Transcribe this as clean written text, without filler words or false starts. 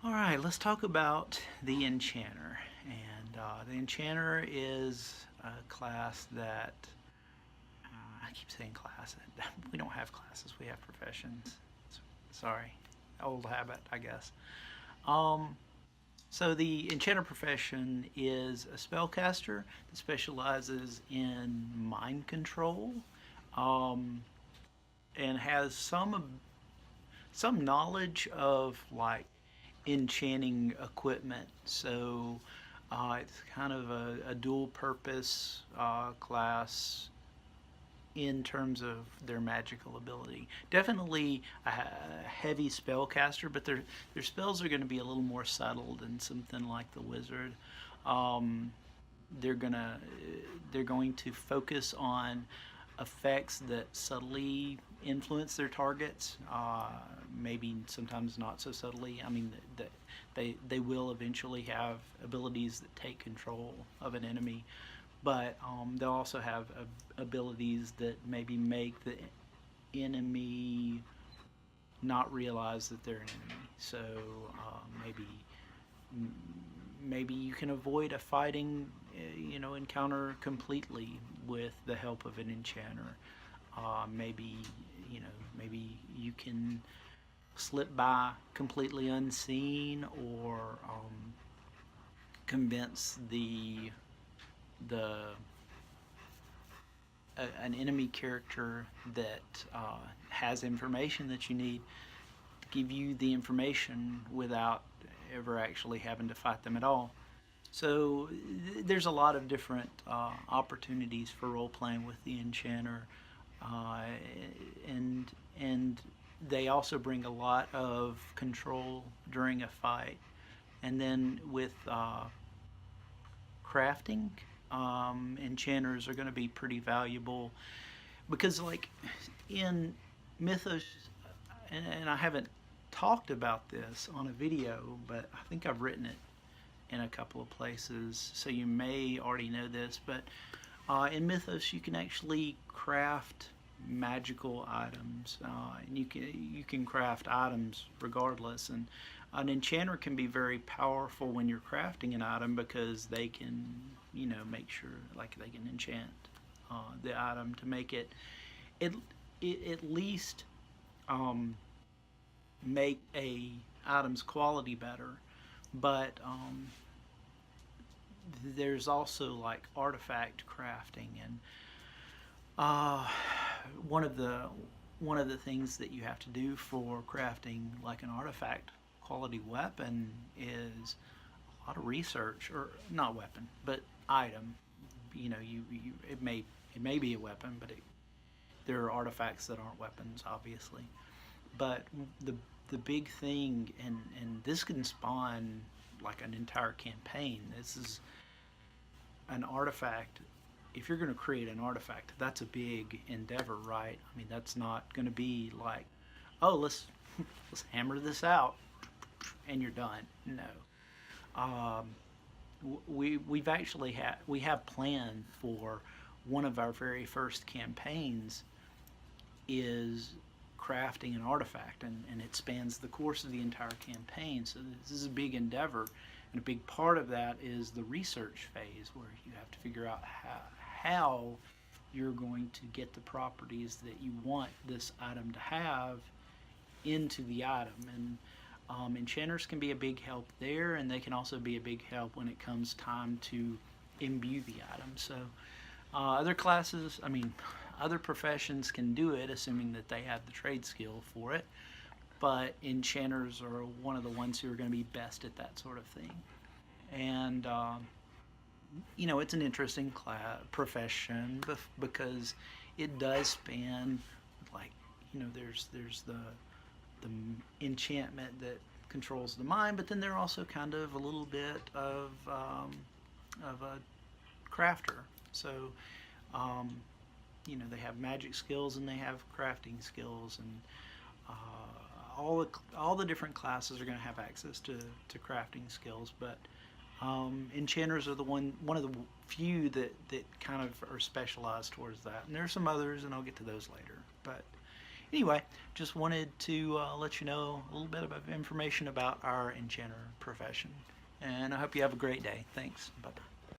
Alright, let's talk about the Enchanter. And the Enchanter is a class that, I keep saying class, we don't have classes, we have professions. Sorry, old habit, I guess. Um, so the Enchanter profession is a spellcaster that specializes in mind control, um, and has some knowledge of like enchanting equipment. So it's kind of a dual purpose class in terms of their magical ability. Definitely a heavy spellcaster, but their spells are going to be a little more subtle than something like the wizard. Um, they're gonna they're going to focus on effects that subtly influence their targets. Maybe sometimes not so subtly. I mean, they will eventually have abilities that take control of an enemy, but they'll also have abilities that maybe make the enemy not realize that they're an enemy. So maybe maybe you can avoid a fighting encounter completely with the help of an enchanter. Maybe maybe you can slip by completely unseen, or convince the an enemy character that has information that you need to give you the information without ever actually having to fight them at all. So there's a lot of different opportunities for role playing with the enchanter, uh, and and they also bring a lot of control during a fight. And then with crafting, enchanters are going to be pretty valuable because, like in Mythos, and I haven't talked about this on a video, but I think I've written it in a couple of places, so you may already know this, but in Mythos you can actually craft magical items, and you can craft items regardless. And an enchanter can be very powerful when you're crafting an item because they can, make sure like they can enchant the item to make it, at least um, make a item's quality better. But there's also like artifact crafting, and uh, one of the one of the things that you have to do for crafting like an artifact quality weapon is a lot of research, or not weapon but item. You it may be a weapon, but there are artifacts that aren't weapons, obviously. But the big thing, and this can spawn like an entire campaign. This is an artifact. If you're going to create an artifact, that's a big endeavor, right? I mean, that's not going to be like, oh, let's hammer this out and you're done. No. um, we have planned for one of our very first campaigns is crafting an artifact, and it spans the course of the entire campaign. So this is a big endeavor, and a big part of that is the research phase, where you have to figure out how you're going to get the properties that you want this item to have into the item. And enchanters can be a big help there, and they can also be a big help when it comes time to imbue the item. So other classes, I mean, other professions can do it, assuming that they have the trade skill for it. But enchanters are one of the ones who are going to be best at that sort of thing. And it's an interesting profession because it does span, like, there's the enchantment that controls the mind, but then they're also kind of a little bit of a crafter. So they have magic skills and they have crafting skills, and all the different classes are going to have access to crafting skills. But enchanters are one of the few that kind of are specialized towards that. And there are some others, and I'll get to those later. But Anyway, just wanted to let you know a little bit of information about our enchanter profession. And I hope you have a great day. Thanks. Bye-bye.